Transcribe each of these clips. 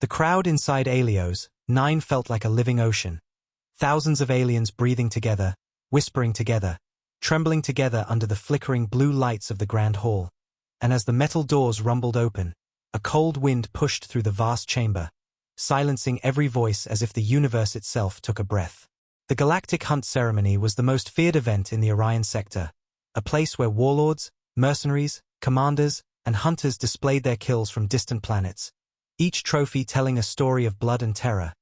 The crowd inside Helios 9 felt like a living ocean. Thousands of aliens breathing together, whispering together, trembling together under the flickering blue lights of the grand hall. And as the metal doors rumbled open, a cold wind pushed through the vast chamber, silencing every voice as if the universe itself took a breath. The Galactic Hunt Ceremony was the most feared event in the Orion sector, a place where warlords, mercenaries, commanders, and hunters displayed their kills from distant planets, each trophy telling a story of blood and terror.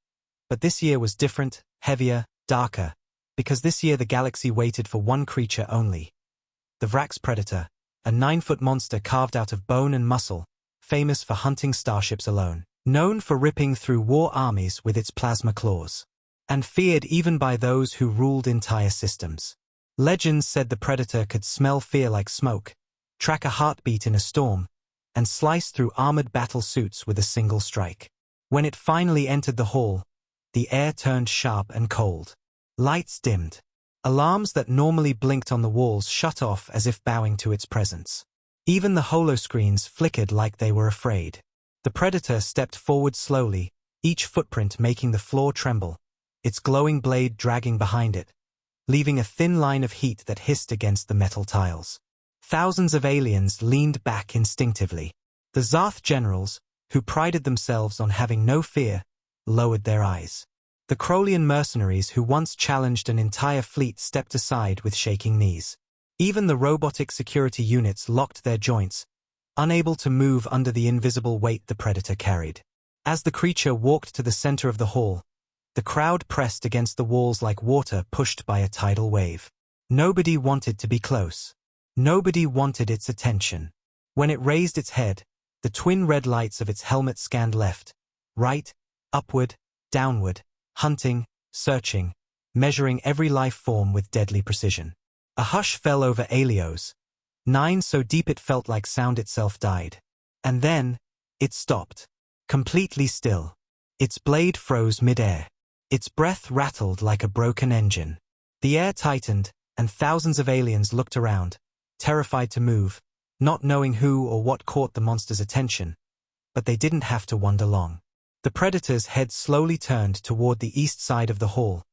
But this year was different, heavier, darker, because this year the galaxy waited for one creature only. The Vrax Predator, a 9-foot monster carved out of bone and muscle, famous for hunting starships alone, known for ripping through war armies with its plasma claws, and feared even by those who ruled entire systems. Legends said the Predator could smell fear like smoke, track a heartbeat in a storm, and slice through armored battle suits with a single strike. When it finally entered the hall, the air turned sharp and cold. Lights dimmed. Alarms that normally blinked on the walls shut off as if bowing to its presence. Even the holoscreens flickered like they were afraid. The Predator stepped forward slowly, each footprint making the floor tremble, its glowing blade dragging behind it, leaving a thin line of heat that hissed against the metal tiles. Thousands of aliens leaned back instinctively. The Zarth generals, who prided themselves on having no fear, lowered their eyes. The Crolian mercenaries who once challenged an entire fleet stepped aside with shaking knees. Even the robotic security units locked their joints, unable to move under the invisible weight the Predator carried. As the creature walked to the center of the hall, the crowd pressed against the walls like water pushed by a tidal wave. Nobody wanted to be close. Nobody wanted its attention. When it raised its head, the twin red lights of its helmet scanned left, right, upward, downward, hunting, searching, measuring every life form with deadly precision. A hush fell over Helios 9 so deep it felt like sound itself died. And then, it stopped. Completely still. Its blade froze mid-air. Its breath rattled like a broken engine. The air tightened, and thousands of aliens looked around, terrified to move, not knowing who or what caught the monster's attention. But they didn't have to wonder long. The Predator's head slowly turned toward the east side of the hall,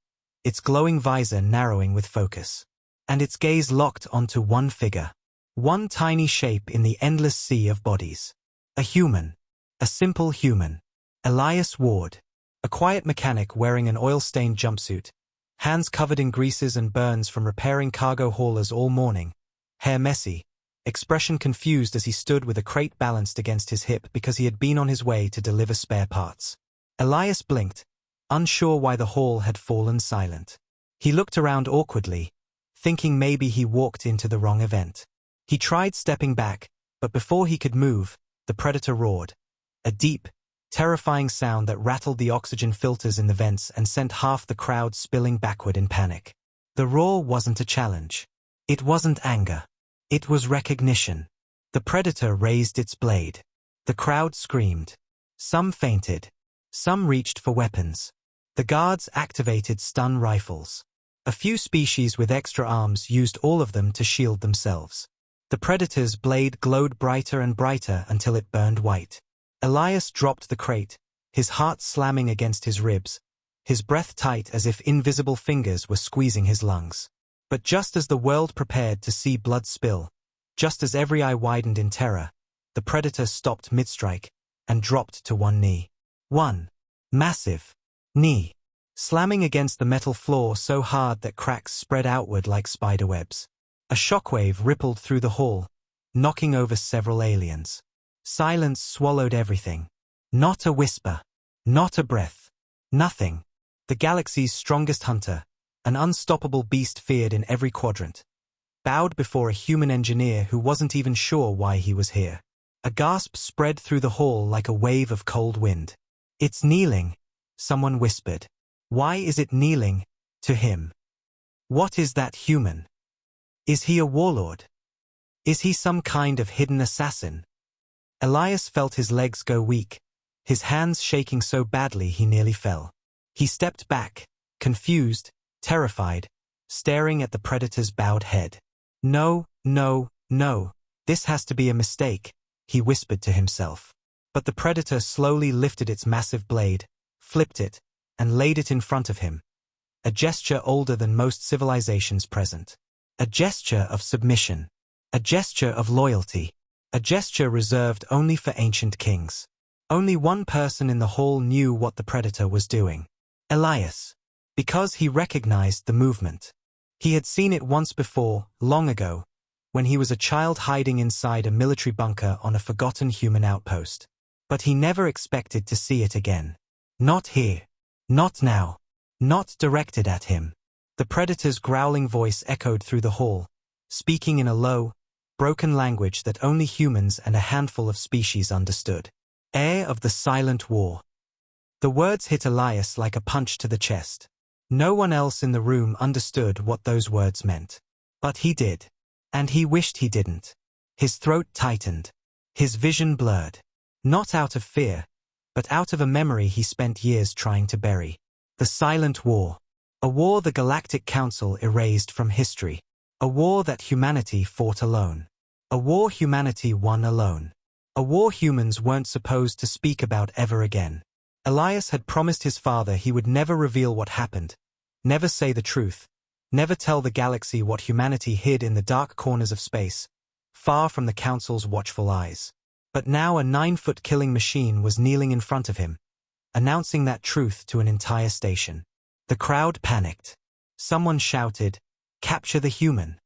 its glowing visor narrowing with focus. And its gaze locked onto one figure. One tiny shape in the endless sea of bodies. A human. A simple human. Elias Ward. A quiet mechanic wearing an oil-stained jumpsuit, hands covered in greases and burns from repairing cargo haulers all morning, hair messy, expression confused as he stood with a crate balanced against his hip because he had been on his way to deliver spare parts. Elias blinked, unsure why the hall had fallen silent. He looked around awkwardly, thinking maybe he walked into the wrong event. He tried stepping back, but before he could move, the Predator roared. A deep, terrifying sound that rattled the oxygen filters in the vents and sent half the crowd spilling backward in panic. The roar wasn't a challenge. It wasn't anger. It was recognition. The Predator raised its blade. The crowd screamed. Some fainted. Some reached for weapons. The guards activated stun rifles. A few species with extra arms used all of them to shield themselves. The Predator's blade glowed brighter and brighter until it burned white. Elias dropped the crate, his heart slamming against his ribs, his breath tight as if invisible fingers were squeezing his lungs. But just as the world prepared to see blood spill, just as every eye widened in terror, the Predator stopped mid-strike and dropped to one knee. One massive knee, slamming against the metal floor so hard that cracks spread outward like spiderwebs. A shockwave rippled through the hall, knocking over several aliens. Silence swallowed everything. Not a whisper. Not a breath. Nothing. The galaxy's strongest hunter, an unstoppable beast feared in every quadrant, bowed before a human engineer who wasn't even sure why he was here. A gasp spread through the hall like a wave of cold wind. It's kneeling, someone whispered. Why is it kneeling to him? What is that human? Is he a warlord? Is he some kind of hidden assassin? Elias felt his legs go weak, his hands shaking so badly he nearly fell. He stepped back, confused, terrified, staring at the Predator's bowed head. No, no, no, this has to be a mistake, he whispered to himself. But the Predator slowly lifted its massive blade, flipped it, and laid it in front of him. A gesture older than most civilizations present. A gesture of submission. A gesture of loyalty. A gesture reserved only for ancient kings. Only one person in the hall knew what the Predator was doing. Elias. Because he recognized the movement. He had seen it once before, long ago, when he was a child hiding inside a military bunker on a forgotten human outpost. But he never expected to see it again. Not here. Not now. Not directed at him. The Predator's growling voice echoed through the hall, speaking in a low, broken language that only humans and a handful of species understood. Heir of the Silent War. The words hit Elias like a punch to the chest. No one else in the room understood what those words meant. But he did. And he wished he didn't. His throat tightened. His vision blurred. Not out of fear, but out of a memory he spent years trying to bury. The Silent War. A war the Galactic Council erased from history. A war that humanity fought alone. A war humanity won alone. A war humans weren't supposed to speak about ever again. Elias had promised his father he would never reveal what happened, never say the truth, never tell the galaxy what humanity hid in the dark corners of space, far from the Council's watchful eyes. But now a 9-foot killing machine was kneeling in front of him, announcing that truth to an entire station. The crowd panicked. Someone shouted, "Capture the human."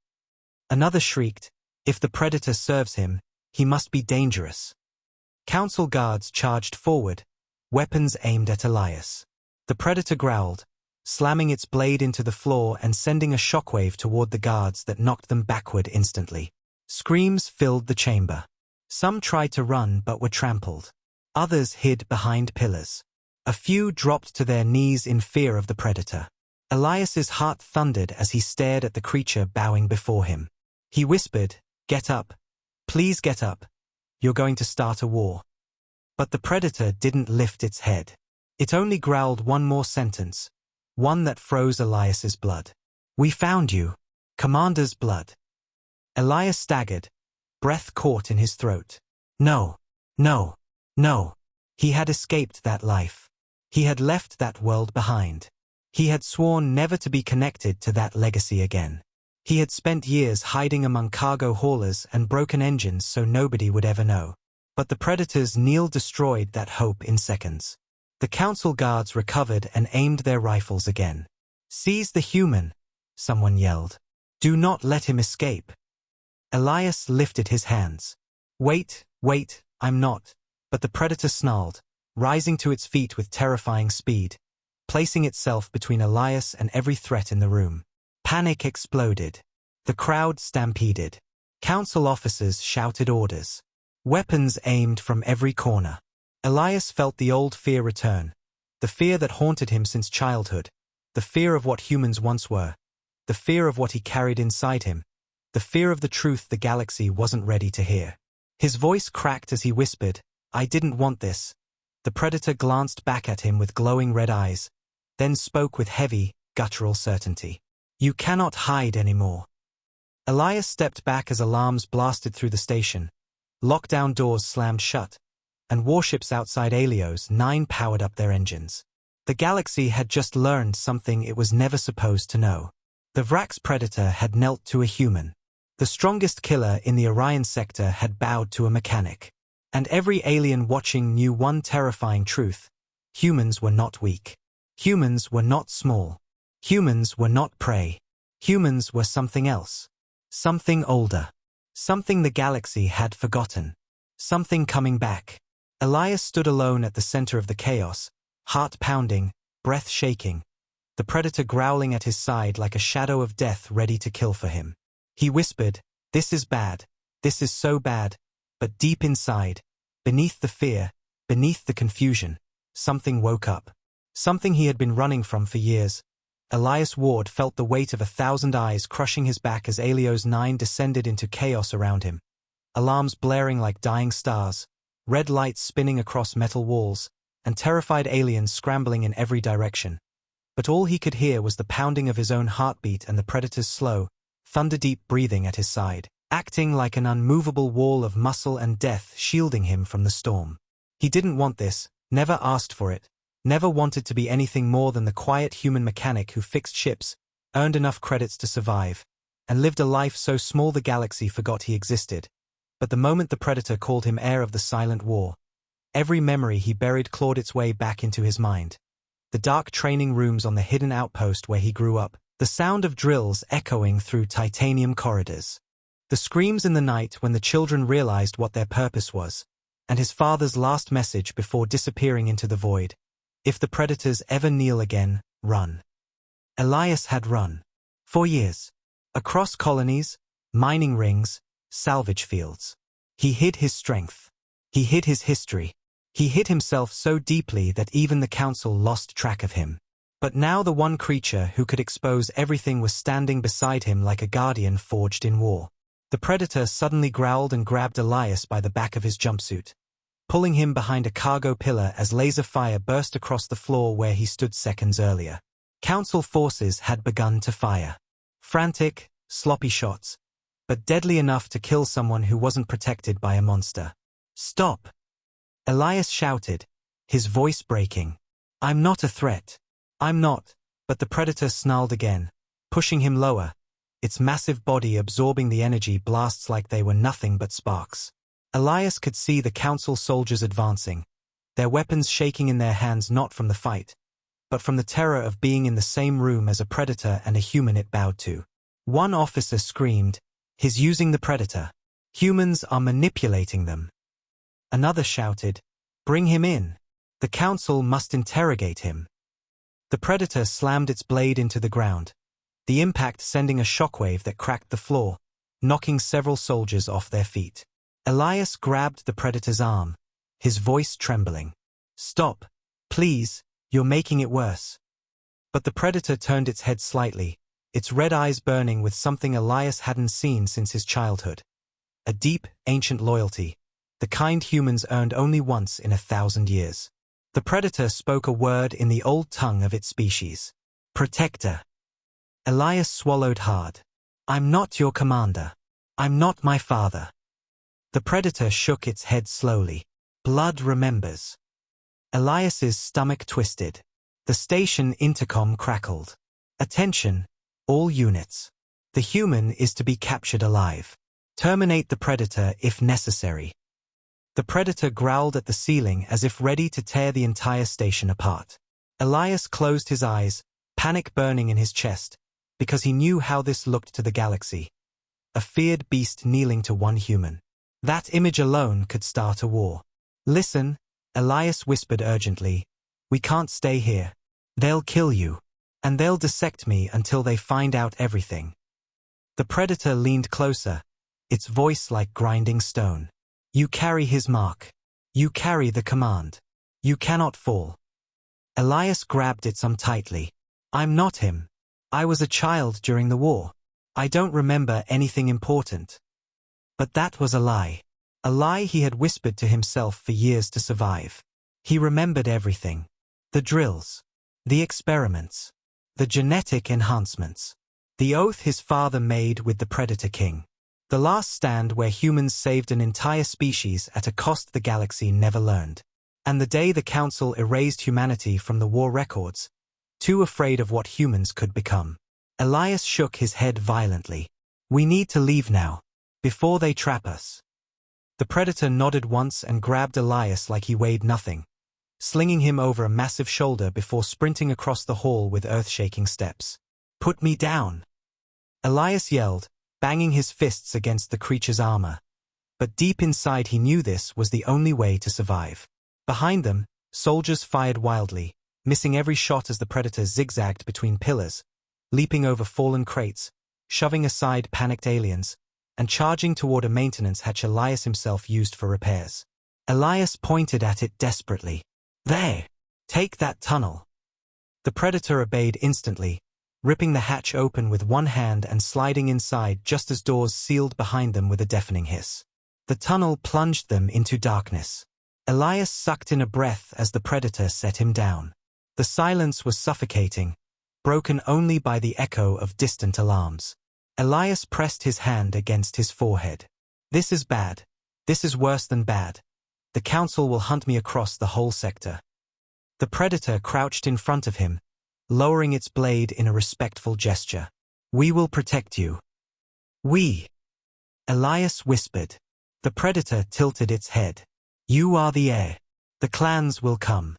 Another shrieked, "If the Predator serves him, he must be dangerous." Council guards charged forward, weapons aimed at Elias. The Predator growled, slamming its blade into the floor and sending a shockwave toward the guards that knocked them backward instantly. Screams filled the chamber. Some tried to run but were trampled. Others hid behind pillars. A few dropped to their knees in fear of the Predator. Elias's heart thundered as he stared at the creature bowing before him. He whispered, "Get up. Please get up. You're going to start a war." But the Predator didn't lift its head. It only growled one more sentence, one that froze Elias's blood. "We found you. Commander's blood." Elias staggered, breath caught in his throat. No, no, no. He had escaped that life. He had left that world behind. He had sworn never to be connected to that legacy again. He had spent years hiding among cargo haulers and broken engines so nobody would ever know. But the Predator's kneel destroyed that hope in seconds. The Council guards recovered and aimed their rifles again. "Seize the human," someone yelled. "Do not let him escape." Elias lifted his hands. Wait, I'm not." But the Predator snarled, rising to its feet with terrifying speed, placing itself between Elias and every threat in the room. Panic exploded. The crowd stampeded. Council officers shouted orders. Weapons aimed from every corner. Elias felt the old fear return, the fear that haunted him since childhood, the fear of what humans once were, the fear of what he carried inside him, the fear of the truth the galaxy wasn't ready to hear. His voice cracked as he whispered, "I didn't want this." The Predator glanced back at him with glowing red eyes, then spoke with heavy, guttural certainty. "You cannot hide anymore." Elias stepped back as alarms blasted through the station, lockdown doors slammed shut, and warships outside Helios 9 powered up their engines. The galaxy had just learned something it was never supposed to know. The Vrax Predator had knelt to a human. The strongest killer in the Orion sector had bowed to a mechanic. And every alien watching knew one terrifying truth: humans were not weak. Humans were not small. Humans were not prey. Humans were something else. Something older. Something the galaxy had forgotten. Something coming back. Elias stood alone at the center of the chaos, heart pounding, breath shaking, the Predator growling at his side like a shadow of death ready to kill for him. He whispered, "This is bad. This is so bad." But deep inside, beneath the fear, beneath the confusion, something woke up. Something he had been running from for years. Elias Ward felt the weight of 1,000 eyes crushing his back as Helios 9 descended into chaos around him. Alarms blaring like dying stars, red lights spinning across metal walls, and terrified aliens scrambling in every direction. But all he could hear was the pounding of his own heartbeat and the Predator's slow, thunder-deep breathing at his side, acting like an unmovable wall of muscle and death shielding him from the storm. He didn't want this, never asked for it, never wanted to be anything more than the quiet human mechanic who fixed ships, earned enough credits to survive, and lived a life so small the galaxy forgot he existed. But the moment the Predator called him heir of the Silent War, every memory he buried clawed its way back into his mind. The dark training rooms on the hidden outpost where he grew up, the sound of drills echoing through titanium corridors. The screams in the night when the children realized what their purpose was, and his father's last message before disappearing into the void. If the Predators ever kneel again, run. Elias had run. For years. Across colonies, mining rings, salvage fields. He hid his strength. He hid his history. He hid himself so deeply that even the Council lost track of him. But now the one creature who could expose everything was standing beside him like a guardian forged in war. The Predator suddenly growled and grabbed Elias by the back of his jumpsuit, pulling him behind a cargo pillar as laser fire burst across the floor where he stood seconds earlier. Council forces had begun to fire. Frantic, sloppy shots, but deadly enough to kill someone who wasn't protected by a monster. "Stop!" Elias shouted, his voice breaking. "I'm not a threat. I'm not," but the Predator snarled again, pushing him lower, its massive body absorbing the energy blasts like they were nothing but sparks. Elias could see the Council soldiers advancing, their weapons shaking in their hands not from the fight, but from the terror of being in the same room as a Predator and a human it bowed to. One officer screamed, "He's using the Predator. Humans are manipulating them." Another shouted, "Bring him in. The Council must interrogate him." The Predator slammed its blade into the ground, the impact sending a shockwave that cracked the floor, knocking several soldiers off their feet. Elias grabbed the Predator's arm, his voice trembling. "Stop, please, you're making it worse." But the Predator turned its head slightly, its red eyes burning with something Elias hadn't seen since his childhood. A deep, ancient loyalty, the kind humans earned only once in 1,000 years. The Predator spoke a word in the old tongue of its species. "Protector." Elias swallowed hard. "I'm not your commander. I'm not my father." The Predator shook its head slowly. "Blood remembers." Elias's stomach twisted. The station intercom crackled. "Attention, all units. The human is to be captured alive. Terminate the Predator if necessary." The Predator growled at the ceiling as if ready to tear the entire station apart. Elias closed his eyes, panic burning in his chest, because he knew how this looked to the galaxy. A feared beast kneeling to one human. That image alone could start a war. "Listen," Elias whispered urgently. "We can't stay here. They'll kill you. And they'll dissect me until they find out everything." The Predator leaned closer, its voice like grinding stone. "You carry his mark. You carry the command. You cannot fall." Elias grabbed its arm tightly. "I'm not him. I was a child during the war. I don't remember anything important." But that was a lie. A lie he had whispered to himself for years to survive. He remembered everything. The drills. The experiments. The genetic enhancements. The oath his father made with the Predator King. The last stand where humans saved an entire species at a cost the galaxy never learned. And the day the Council erased humanity from the war records, too afraid of what humans could become. Elias shook his head violently. "We need to leave now, before they trap us." The Predator nodded once and grabbed Elias like he weighed nothing, slinging him over a massive shoulder before sprinting across the hall with earth-shaking steps. "Put me down!" Elias yelled, banging his fists against the creature's armor. But deep inside he knew this was the only way to survive. Behind them, soldiers fired wildly, missing every shot as the Predator zigzagged between pillars, leaping over fallen crates, shoving aside panicked aliens, and charging toward a maintenance hatch Elias himself used for repairs. Elias pointed at it desperately. "There! Take that tunnel!" The Predator obeyed instantly, ripping the hatch open with one hand and sliding inside just as doors sealed behind them with a deafening hiss. The tunnel plunged them into darkness. Elias sucked in a breath as the Predator set him down. The silence was suffocating, broken only by the echo of distant alarms. Elias pressed his hand against his forehead. "This is bad. This is worse than bad. The Council will hunt me across the whole sector. The Predator crouched in front of him, lowering its blade in a respectful gesture. We will protect you. We. Elias whispered. The Predator tilted its head. You are the heir. The clans will come.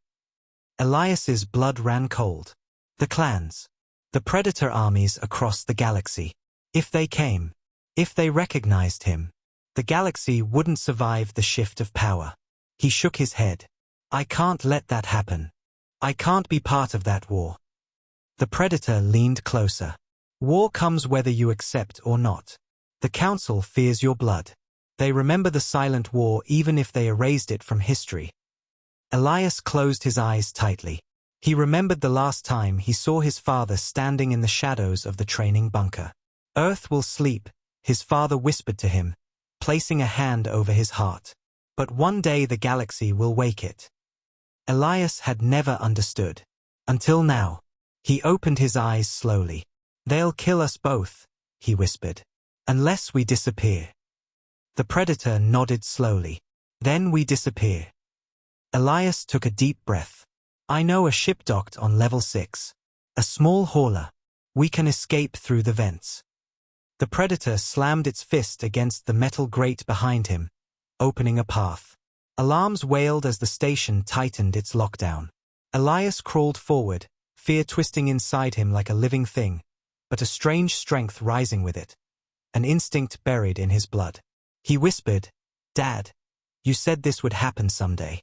Elias's blood ran cold. The clans. The Predator armies across the galaxy. If they came. If they recognized him. The galaxy wouldn't survive the shift of power. He shook his head. I can't let that happen. I can't be part of that war. The Predator leaned closer. War comes whether you accept or not. The Council fears your blood. They remember the silent war even if they erased it from history. Elias closed his eyes tightly. He remembered the last time he saw his father standing in the shadows of the training bunker. Earth will sleep, his father whispered to him, placing a hand over his heart. But one day the galaxy will wake it. Elias had never understood. Until now. He opened his eyes slowly. They'll kill us both, he whispered. Unless we disappear. The Predator nodded slowly. Then we disappear. Elias took a deep breath. I know a ship docked on level 6. A small hauler. We can escape through the vents. The Predator slammed its fist against the metal grate behind him, opening a path. Alarms wailed as the station tightened its lockdown. Elias crawled forward, fear twisting inside him like a living thing, but a strange strength rising with it. An instinct buried in his blood. He whispered, Dad, you said this would happen someday.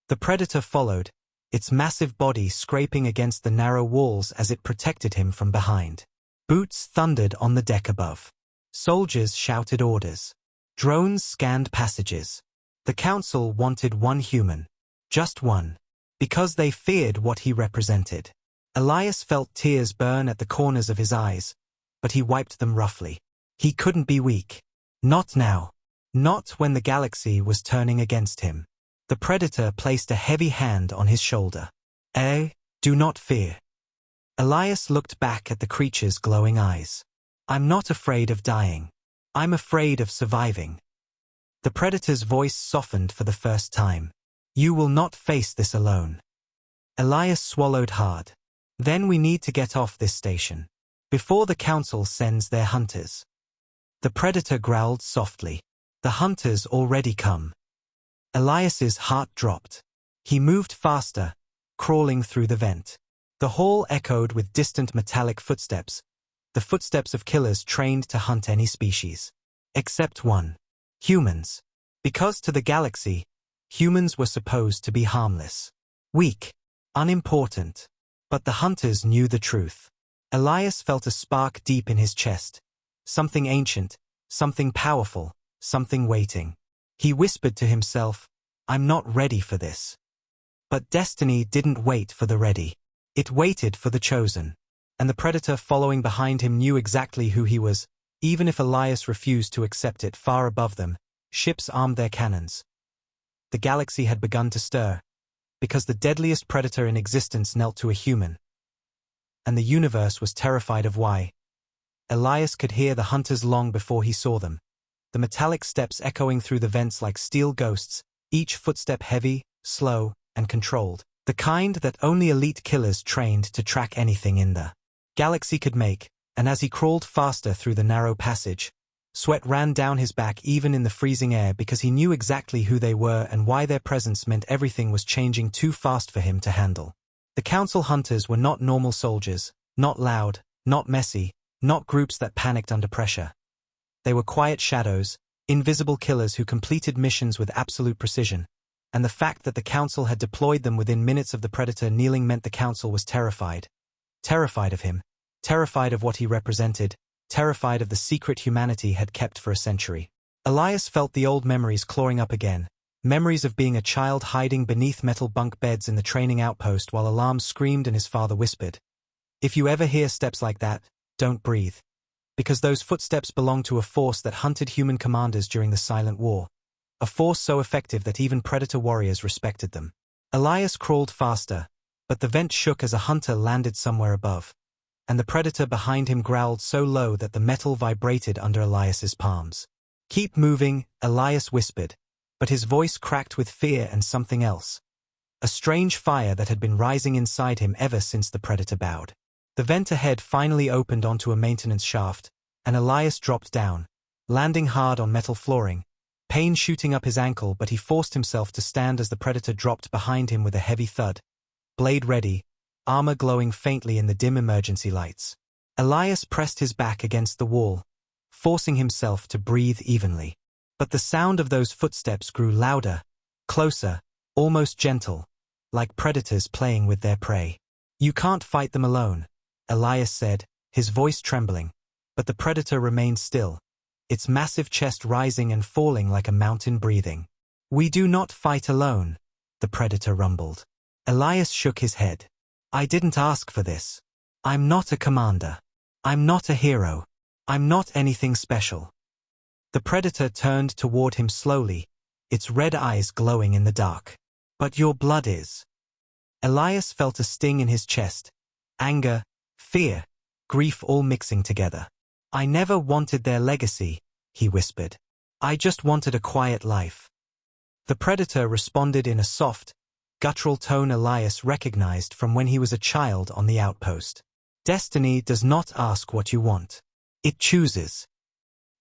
The Predator followed, its massive body scraping against the narrow walls as it protected him from behind. Boots thundered on the deck above. Soldiers shouted orders. Drones scanned passages. The Council wanted one human. Just one. Because they feared what he represented. Elias felt tears burn at the corners of his eyes, but he wiped them roughly. He couldn't be weak. Not now. Not when the galaxy was turning against him. The Predator placed a heavy hand on his shoulder. Do not fear. Elias looked back at the creature's glowing eyes. I'm not afraid of dying. I'm afraid of surviving. The Predator's voice softened for the first time. You will not face this alone. Elias swallowed hard. Then we need to get off this station. Before the Council sends their hunters. The Predator growled softly. The hunters already come. Elias's heart dropped. He moved faster, crawling through the vent. The hall echoed with distant metallic footsteps, the footsteps of killers trained to hunt any species. Except one. Humans. Because to the galaxy, humans were supposed to be harmless. Weak. Unimportant. But the hunters knew the truth. Elias felt a spark deep in his chest. Something ancient, something powerful, something waiting. He whispered to himself, I'm not ready for this. But destiny didn't wait for the ready. It waited for the chosen. And the Predator following behind him knew exactly who he was, even if Elias refused to accept it. Far above them, ships armed their cannons. The galaxy had begun to stir, because the deadliest predator in existence knelt to a human. And the universe was terrified of why. Elias could hear the hunters long before he saw them. The metallic steps echoing through the vents like steel ghosts, each footstep heavy, slow, and controlled. The kind that only elite killers trained to track anything in the galaxy could make, and as he crawled faster through the narrow passage, sweat ran down his back even in the freezing air because he knew exactly who they were and why their presence meant everything was changing too fast for him to handle. The Council hunters were not normal soldiers, not loud, not messy, not groups that panicked under pressure. They were quiet shadows, invisible killers who completed missions with absolute precision, and the fact that the Council had deployed them within minutes of the Predator kneeling meant the Council was terrified. Terrified of him, terrified of what he represented, terrified of the secret humanity had kept for a century. Elias felt the old memories clawing up again, memories of being a child hiding beneath metal bunk beds in the training outpost while alarms screamed and his father whispered, "If you ever hear steps like that, don't breathe." Because those footsteps belonged to a force that hunted human commanders during the Silent War. A force so effective that even Predator warriors respected them. Elias crawled faster, but the vent shook as a hunter landed somewhere above, and the Predator behind him growled so low that the metal vibrated under Elias's palms. "Keep moving," Elias whispered, but his voice cracked with fear and something else. A strange fire that had been rising inside him ever since the predator bowed. The vent ahead finally opened onto a maintenance shaft, and Elias dropped down, landing hard on metal flooring, pain shooting up his ankle, but he forced himself to stand as the predator dropped behind him with a heavy thud. Blade ready, armor glowing faintly in the dim emergency lights. Elias pressed his back against the wall, forcing himself to breathe evenly. But the sound of those footsteps grew louder, closer, almost gentle, like predators playing with their prey. "You can't fight them alone," Elias said, his voice trembling, but the predator remained still, its massive chest rising and falling like a mountain breathing. "We do not fight alone," the predator rumbled. Elias shook his head. "I didn't ask for this. I'm not a commander. I'm not a hero. I'm not anything special." The predator turned toward him slowly, its red eyes glowing in the dark. "But your blood is." Elias felt a sting in his chest, anger, fear, grief all mixing together. "I never wanted their legacy," he whispered. "I just wanted a quiet life." The predator responded in a soft, guttural tone Elias recognized from when he was a child on the outpost. "Destiny does not ask what you want. It chooses."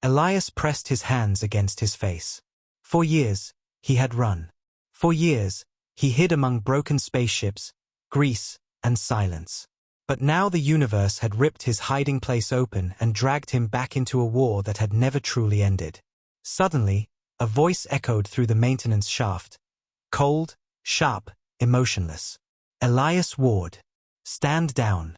Elias pressed his hands against his face. For years, he had run. For years, he hid among broken spaceships, grease, and silence. But now the universe had ripped his hiding place open and dragged him back into a war that had never truly ended. Suddenly, a voice echoed through the maintenance shaft. Cold, sharp, emotionless. "Elias Ward. Stand down."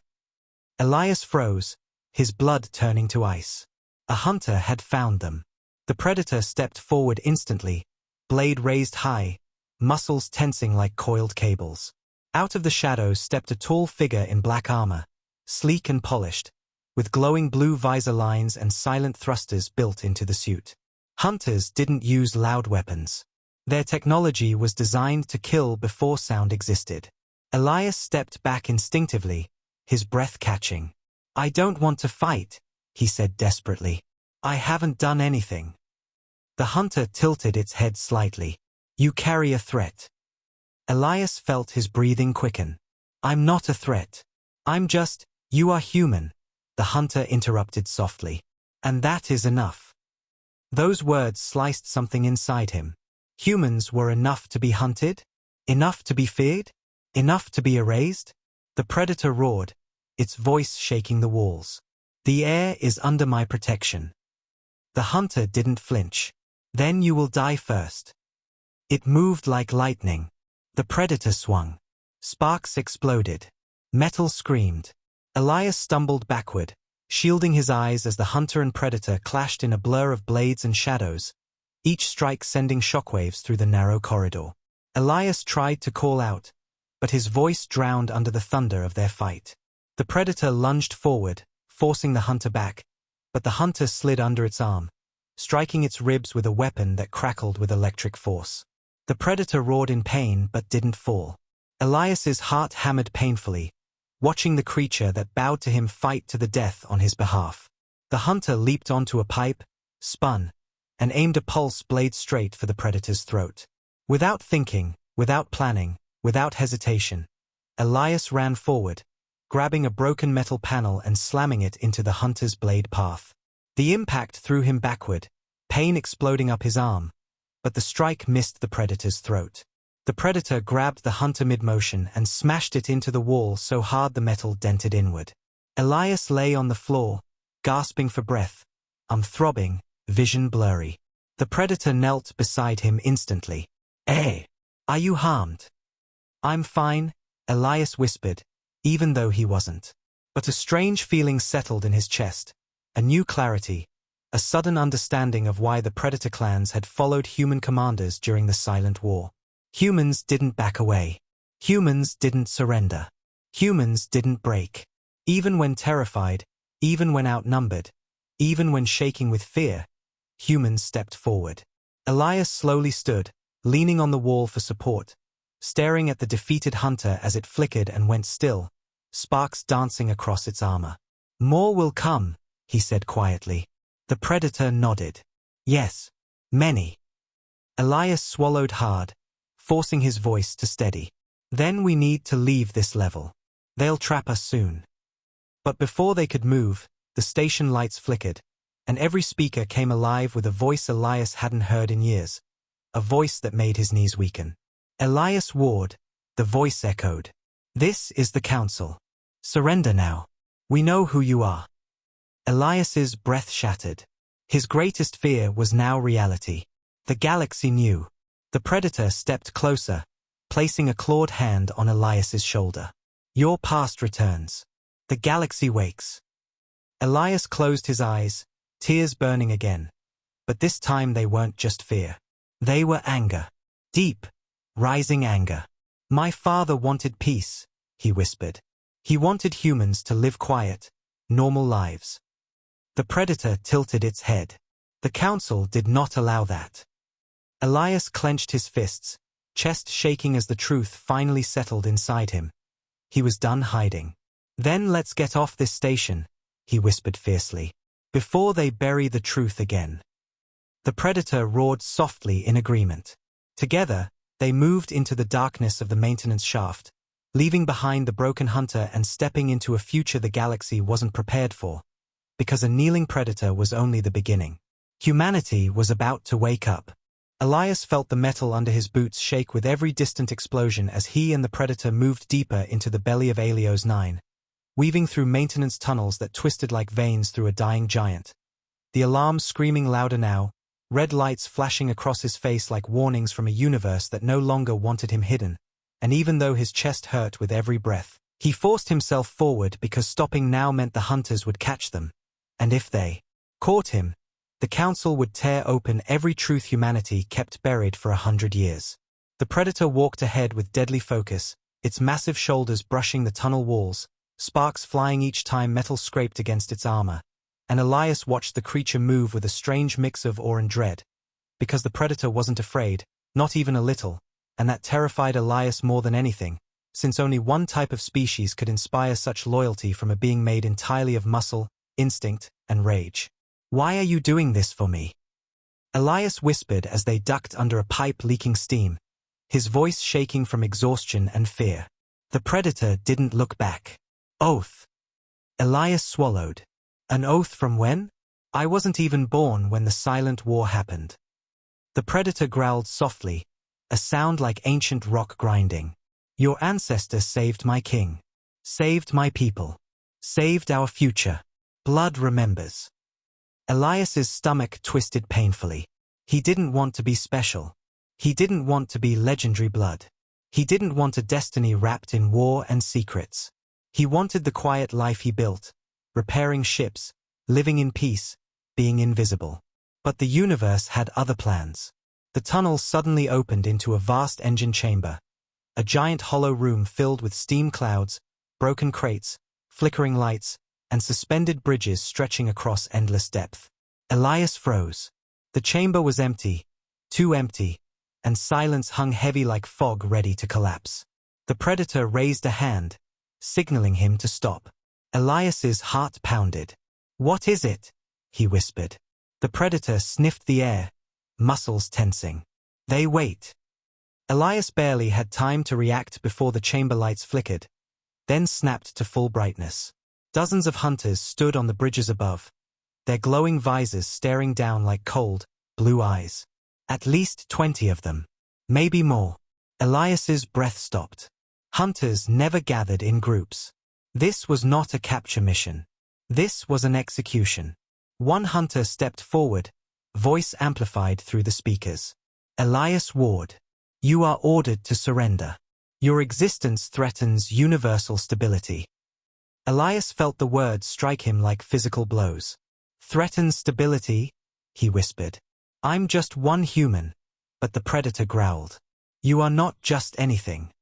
Elias froze, his blood turning to ice. A hunter had found them. The predator stepped forward instantly, blade raised high, muscles tensing like coiled cables. Out of the shadows stepped a tall figure in black armor, sleek and polished, with glowing blue visor lines and silent thrusters built into the suit. Hunters didn't use loud weapons. Their technology was designed to kill before sound existed. Elias stepped back instinctively, his breath catching. "I don't want to fight," he said desperately. "I haven't done anything." The hunter tilted its head slightly. "You carry a threat." Elias felt his breathing quicken. "I'm not a threat. I'm just, you are human," the hunter interrupted softly. "And that is enough." Those words sliced something inside him. Humans were enough to be hunted? Enough to be feared? Enough to be erased? The predator roared, its voice shaking the walls. "The air is under my protection." The hunter didn't flinch. "Then you will die first." It moved like lightning. The predator swung. Sparks exploded. Metal screamed. Elias stumbled backward, shielding his eyes as the hunter and predator clashed in a blur of blades and shadows, each strike sending shockwaves through the narrow corridor. Elias tried to call out, but his voice drowned under the thunder of their fight. The predator lunged forward, forcing the hunter back, but the hunter slid under its arm, striking its ribs with a weapon that crackled with electric force. The predator roared in pain but didn't fall. Elias's heart hammered painfully, watching the creature that bowed to him fight to the death on his behalf. The hunter leaped onto a pipe, spun, and aimed a pulse blade straight for the predator's throat. Without thinking, without planning, without hesitation, Elias ran forward, grabbing a broken metal panel and slamming it into the hunter's blade path. The impact threw him backward, pain exploding up his arm, but the strike missed the predator's throat. The predator grabbed the hunter mid-motion and smashed it into the wall so hard the metal dented inward. Elias lay on the floor, gasping for breath, throbbing, vision blurry. The predator knelt beside him instantly. "Hey, are you harmed?" "I'm fine," Elias whispered, even though he wasn't. But a strange feeling settled in his chest, a new clarity, a sudden understanding of why the predator clans had followed human commanders during the Silent War. Humans didn't back away. Humans didn't surrender. Humans didn't break. Even when terrified, even when outnumbered, even when shaking with fear, humans stepped forward. Elias slowly stood, leaning on the wall for support, staring at the defeated hunter as it flickered and went still, sparks dancing across its armor. "More will come," he said quietly. The predator nodded. "Yes, many." Elias swallowed hard, forcing his voice to steady. Then we need to leave this level. They'll trap us soon. But before they could move, the station lights flickered, and every speaker came alive with a voice Elias hadn't heard in years. A voice that made his knees weaken. Elias Ward, the voice echoed. This is the council. Surrender now. We know who you are. Elias's breath shattered. His greatest fear was now reality. The galaxy knew. The Predator stepped closer, placing a clawed hand on Elias's shoulder. Your past returns. The galaxy wakes. Elias closed his eyes, tears burning again. But this time they weren't just fear. They were anger. Deep, rising anger. My father wanted peace, he whispered. He wanted humans to live quiet, normal lives. The Predator tilted its head. The Council did not allow that. Elias clenched his fists, chest shaking as the truth finally settled inside him. He was done hiding. Then let's get off this station, he whispered fiercely, before they bury the truth again. The Predator roared softly in agreement. Together, they moved into the darkness of the maintenance shaft, leaving behind the broken hunter and stepping into a future the galaxy wasn't prepared for. Because a kneeling Predator was only the beginning. Humanity was about to wake up. Elias felt the metal under his boots shake with every distant explosion as he and the Predator moved deeper into the belly of Helios 9, weaving through maintenance tunnels that twisted like veins through a dying giant. The alarms screaming louder now, red lights flashing across his face like warnings from a universe that no longer wanted him hidden, and even though his chest hurt with every breath, he forced himself forward because stopping now meant the hunters would catch them. And if they caught him, the Council would tear open every truth humanity kept buried for 100 years. The Predator walked ahead with deadly focus, its massive shoulders brushing the tunnel walls, sparks flying each time metal scraped against its armor. And Elias watched the creature move with a strange mix of awe and dread. Because the Predator wasn't afraid, not even a little, and that terrified Elias more than anything, since only one type of species could inspire such loyalty from a being made entirely of muscle, instinct, and rage. Why are you doing this for me? Elias whispered as they ducked under a pipe leaking steam, his voice shaking from exhaustion and fear. The Predator didn't look back. Oath. Elias swallowed. An oath from when? I wasn't even born when the silent war happened. The Predator growled softly, a sound like ancient rock grinding. Your ancestor saved my king. Saved my people. Saved our future. Blood remembers. Elias's stomach twisted painfully. He didn't want to be special. He didn't want to be legendary blood. He didn't want a destiny wrapped in war and secrets. He wanted the quiet life he built, repairing ships, living in peace, being invisible. But the universe had other plans. The tunnel suddenly opened into a vast engine chamber, a giant hollow room filled with steam clouds, broken crates, flickering lights, and suspended bridges stretching across endless depth. Elias froze. The chamber was empty, too empty, and silence hung heavy like fog ready to collapse. The Predator raised a hand, signaling him to stop. Elias's heart pounded. What is it? He whispered. The Predator sniffed the air, muscles tensing. They wait. Elias barely had time to react before the chamber lights flickered, then snapped to full brightness. Dozens of hunters stood on the bridges above, their glowing visors staring down like cold, blue eyes. At least 20 of them. Maybe more. Elias's breath stopped. Hunters never gathered in groups. This was not a capture mission. This was an execution. One hunter stepped forward, voice amplified through the speakers. Elias Ward. You are ordered to surrender. Your existence threatens universal stability. Elias felt the words strike him like physical blows. Threatens stability? He whispered. I'm just one human. But the Predator growled. You are not just anything.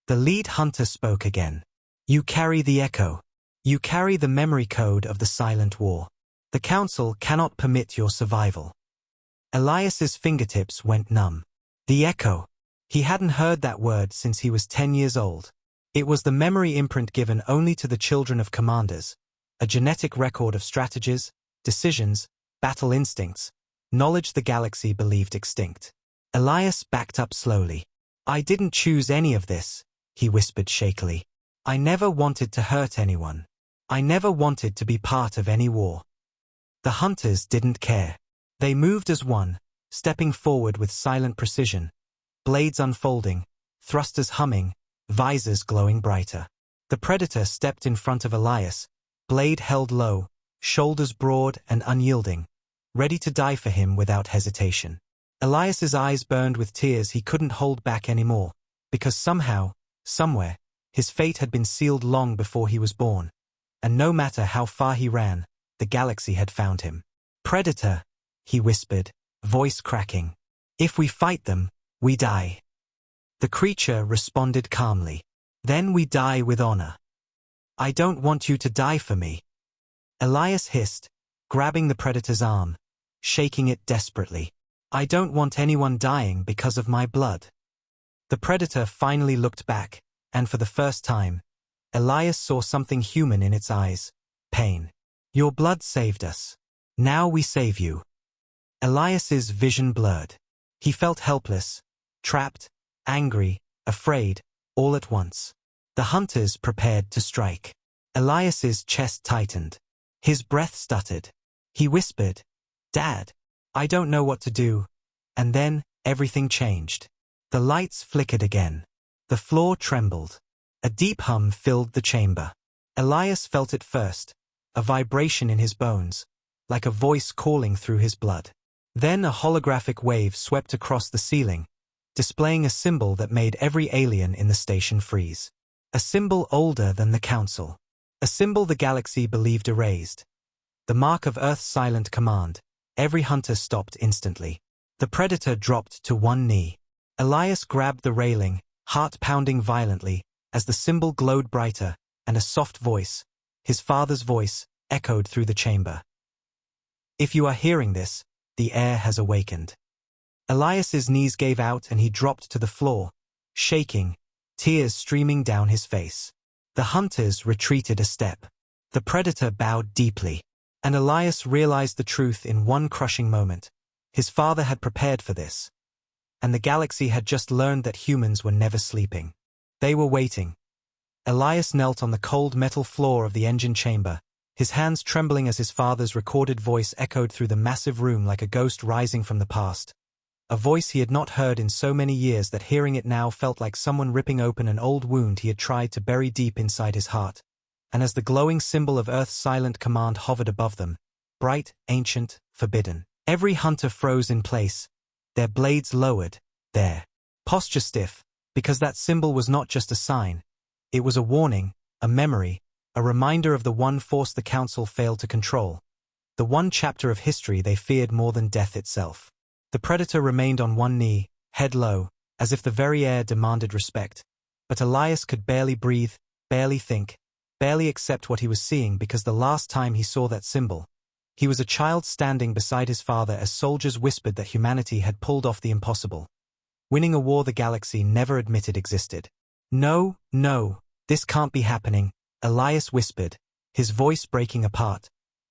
The lead hunter spoke again. You carry the echo. You carry the memory code of the silent war. The Council cannot permit your survival. Elias's fingertips went numb. The echo. He hadn't heard that word since he was 10 years old. It was the memory imprint given only to the children of commanders, a genetic record of strategies, decisions, battle instincts, knowledge the galaxy believed extinct. Elias backed up slowly. I didn't choose any of this, he whispered shakily. I never wanted to hurt anyone. I never wanted to be part of any war. The hunters didn't care. They moved as one, stepping forward with silent precision, blades unfolding, thrusters humming, visors glowing brighter. The predator stepped in front of Elias, blade held low, shoulders broad and unyielding, ready to die for him without hesitation. Elias's eyes burned with tears he couldn't hold back anymore, because somehow, somewhere, his fate had been sealed long before he was born, and no matter how far he ran, the galaxy had found him. Predator, he whispered, voice cracking. If we fight them, we die. The creature responded calmly. Then we die with honor. I don't want you to die for me. Elias hissed, grabbing the predator's arm, shaking it desperately. I don't want anyone dying because of my blood. The predator finally looked back, and for the first time, Elias saw something human in its eyes. Pain. Your blood saved us. Now we save you. Elias's vision blurred. He felt helpless, trapped, angry, afraid, all at once. The hunters prepared to strike. Elias's chest tightened. His breath stuttered. He whispered, Dad, I don't know what to do. And then, everything changed. The lights flickered again. The floor trembled. A deep hum filled the chamber. Elias felt it first, a vibration in his bones, like a voice calling through his blood. Then a holographic wave swept across the ceiling, displaying a symbol that made every alien in the station freeze. A symbol older than the Council. A symbol the galaxy believed erased. The mark of Earth's silent command. Every hunter stopped instantly. The predator dropped to one knee. Elias grabbed the railing, heart pounding violently, as the symbol glowed brighter, and a soft voice, his father's voice, echoed through the chamber. If you are hearing this, the heir has awakened. Elias's knees gave out and he dropped to the floor, shaking, tears streaming down his face. The hunters retreated a step. The predator bowed deeply. And Elias realized the truth in one crushing moment. His father had prepared for this. And the galaxy had just learned that humans were never sleeping. They were waiting. Elias knelt on the cold metal floor of the engine chamber, his hands trembling as his father's recorded voice echoed through the massive room like a ghost rising from the past. A voice he had not heard in so many years that hearing it now felt like someone ripping open an old wound he had tried to bury deep inside his heart. And as the glowing symbol of Earth's silent command hovered above them, bright, ancient, forbidden, every hunter froze in place, their blades lowered, their posture stiff, because that symbol was not just a sign, it was a warning, a memory, a reminder of the one force the Council failed to control, the one chapter of history they feared more than death itself. The predator remained on one knee, head low, as if the very air demanded respect, but Elias could barely breathe, barely think, barely accept what he was seeing because the last time he saw that symbol, he was a child standing beside his father as soldiers whispered that humanity had pulled off the impossible, winning a war the galaxy never admitted existed. No, no, this can't be happening, Elias whispered, his voice breaking apart.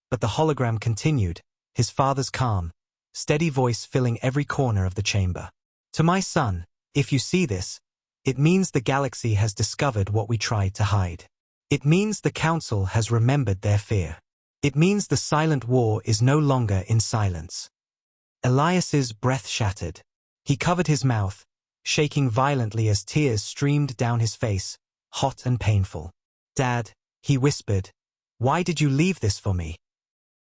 But the hologram continued, his father's calm, steady voice filling every corner of the chamber. To my son, if you see this, it means the galaxy has discovered what we tried to hide. It means the Council has remembered their fear. It means the silent war is no longer in silence. Elias's breath shattered. He covered his mouth, shaking violently as tears streamed down his face, hot and painful. Dad, he whispered, why did you leave this for me?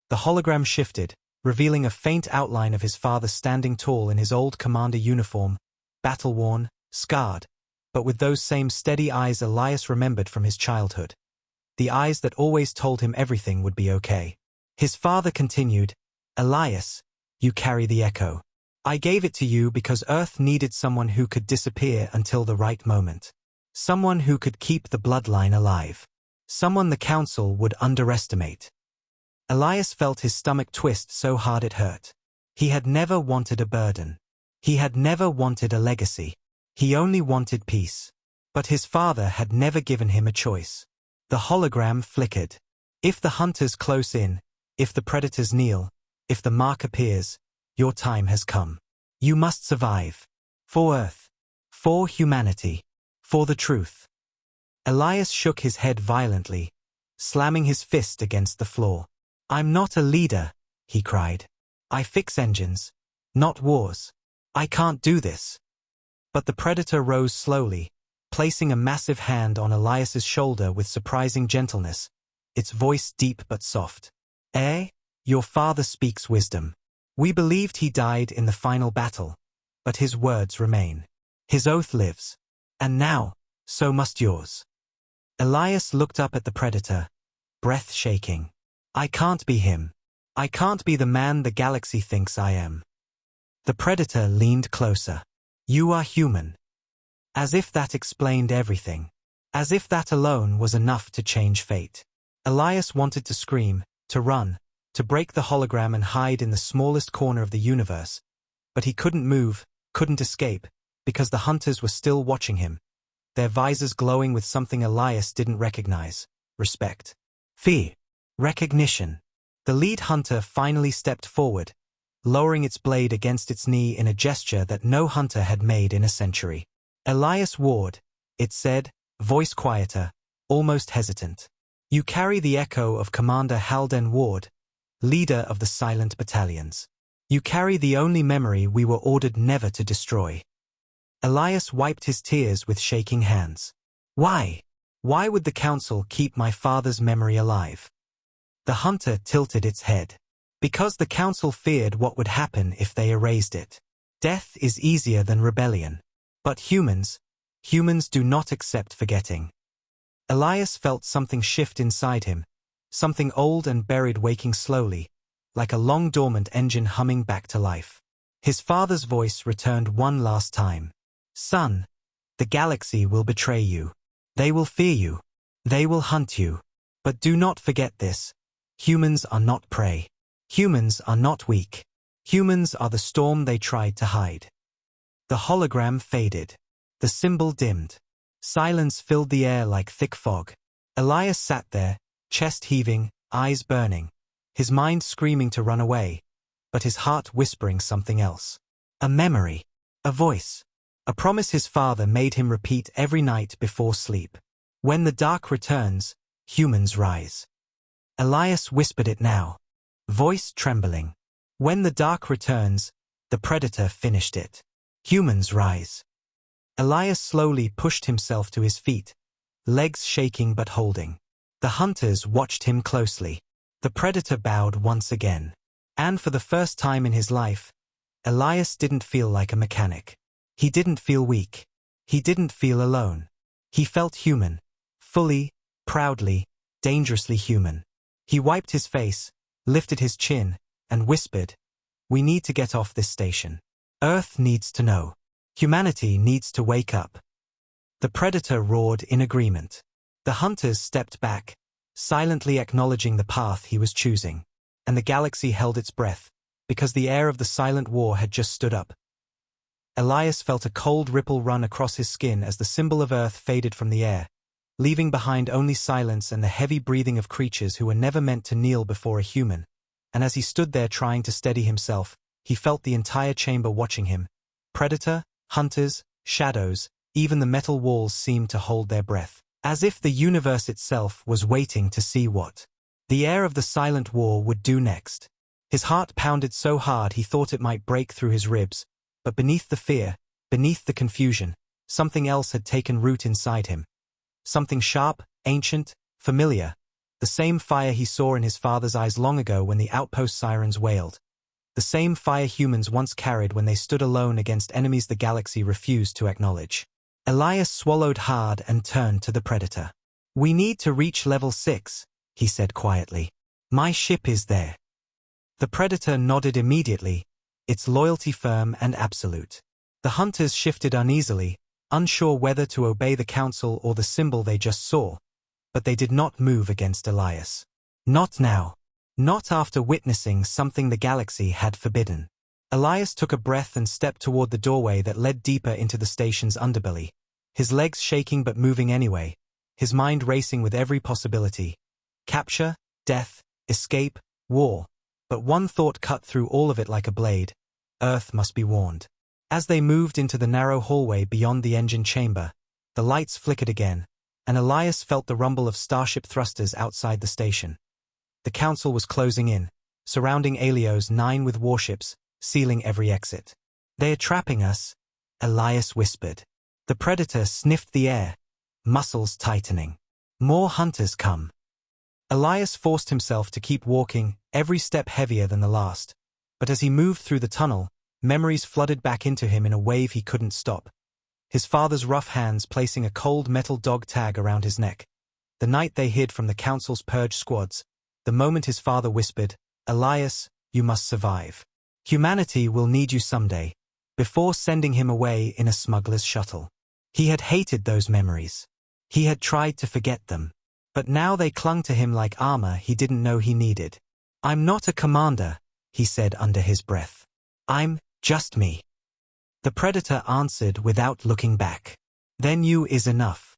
The hologram shifted, revealing a faint outline of his father standing tall in his old commander uniform, battle-worn, scarred, but with those same steady eyes Elias remembered from his childhood. The eyes that always told him everything would be okay. His father continued, Elias, you carry the echo. I gave it to you because Earth needed someone who could disappear until the right moment. Someone who could keep the bloodline alive. Someone the Council would underestimate. Elias felt his stomach twist so hard it hurt. He had never wanted a burden. He had never wanted a legacy. He only wanted peace. But his father had never given him a choice. The hologram flickered. If the hunters close in, if the predators kneel, if the mark appears, your time has come. You must survive. For Earth. For humanity. For the truth. Elias shook his head violently, slamming his fist against the floor. I'm not a leader, he cried. I fix engines, not wars. I can't do this. But the Predator rose slowly, placing a massive hand on Elias's shoulder with surprising gentleness, its voice deep but soft. Your father speaks wisdom. We believed he died in the final battle, but his words remain. His oath lives. And now, so must yours. Elias looked up at the Predator, breath shaking. I can't be him. I can't be the man the galaxy thinks I am. The Predator leaned closer. You are human. As if that explained everything. As if that alone was enough to change fate. Elias wanted to scream, to run, to break the hologram and hide in the smallest corner of the universe. But he couldn't move, couldn't escape, because the hunters were still watching him, their visors glowing with something Elias didn't recognize. Respect. Fear. Recognition. The lead hunter finally stepped forward, lowering its blade against its knee in a gesture that no hunter had made in a century. Elias Ward, it said, voice quieter, almost hesitant. You carry the echo of Commander Halden Ward, leader of the silent battalions. You carry the only memory we were ordered never to destroy. Elias wiped his tears with shaking hands. Why? Why would the council keep my father's memory alive? The hunter tilted its head. Because the council feared what would happen if they erased it. Death is easier than rebellion. But humans do not accept forgetting. Elias felt something shift inside him, something old and buried waking slowly, like a long-dormant engine humming back to life. His father's voice returned one last time. Son, the galaxy will betray you. They will fear you. They will hunt you. But do not forget this. Humans are not prey. Humans are not weak. Humans are the storm they tried to hide. The hologram faded. The symbol dimmed. Silence filled the air like thick fog. Elias sat there, chest heaving, eyes burning, his mind screaming to run away, but his heart whispering something else. A memory. A voice. A promise his father made him repeat every night before sleep. When the dark returns, humans rise. Elias whispered it now, voice trembling. When the dark returns, the Predator finished it. Humans rise. Elias slowly pushed himself to his feet, legs shaking but holding. The hunters watched him closely. The Predator bowed once again. And for the first time in his life, Elias didn't feel like a mechanic. He didn't feel weak. He didn't feel alone. He felt human. Fully, proudly, dangerously human. He wiped his face, lifted his chin, and whispered, "We need to get off this station. Earth needs to know. Humanity needs to wake up." The Predator roared in agreement. The hunters stepped back, silently acknowledging the path he was choosing. And the galaxy held its breath, because the air of the silent war had just stood up. Elias felt a cold ripple run across his skin as the symbol of Earth faded from the air, leaving behind only silence and the heavy breathing of creatures who were never meant to kneel before a human. And as he stood there trying to steady himself, he felt the entire chamber watching him. Predator, hunters, shadows, even the metal walls seemed to hold their breath, as if the universe itself was waiting to see what the air of the silent war would do next. His heart pounded so hard he thought it might break through his ribs, but beneath the fear, beneath the confusion, something else had taken root inside him. Something sharp, ancient, familiar, the same fire he saw in his father's eyes long ago when the outpost sirens wailed. The same fire humans once carried when they stood alone against enemies the galaxy refused to acknowledge. Elias swallowed hard and turned to the Predator. "We need to reach level 6, he said quietly. "My ship is there." The Predator nodded immediately, its loyalty firm and absolute. The hunters shifted uneasily, unsure whether to obey the council or the symbol they just saw, but they did not move against Elias. Not now. Not after witnessing something the galaxy had forbidden. Elias took a breath and stepped toward the doorway that led deeper into the station's underbelly, his legs shaking but moving anyway, his mind racing with every possibility. Capture, death, escape, war. But one thought cut through all of it like a blade. Earth must be warned. As they moved into the narrow hallway beyond the engine chamber, the lights flickered again, and Elias felt the rumble of starship thrusters outside the station. The Council was closing in, surrounding Helios 9 with warships, sealing every exit. "They are trapping us," Elias whispered. The Predator sniffed the air, muscles tightening. "More hunters come." Elias forced himself to keep walking, every step heavier than the last. But as he moved through the tunnel, memories flooded back into him in a wave he couldn't stop. His father's rough hands placing a cold metal dog tag around his neck. The night they hid from the Council's purge squads. The moment his father whispered, "Elias, you must survive. Humanity will need you someday," before sending him away in a smuggler's shuttle. He had hated those memories. He had tried to forget them. But now they clung to him like armor he didn't know he needed. "I'm not a commander," he said under his breath. "I'm just me." The Predator answered without looking back. "Then you is enough."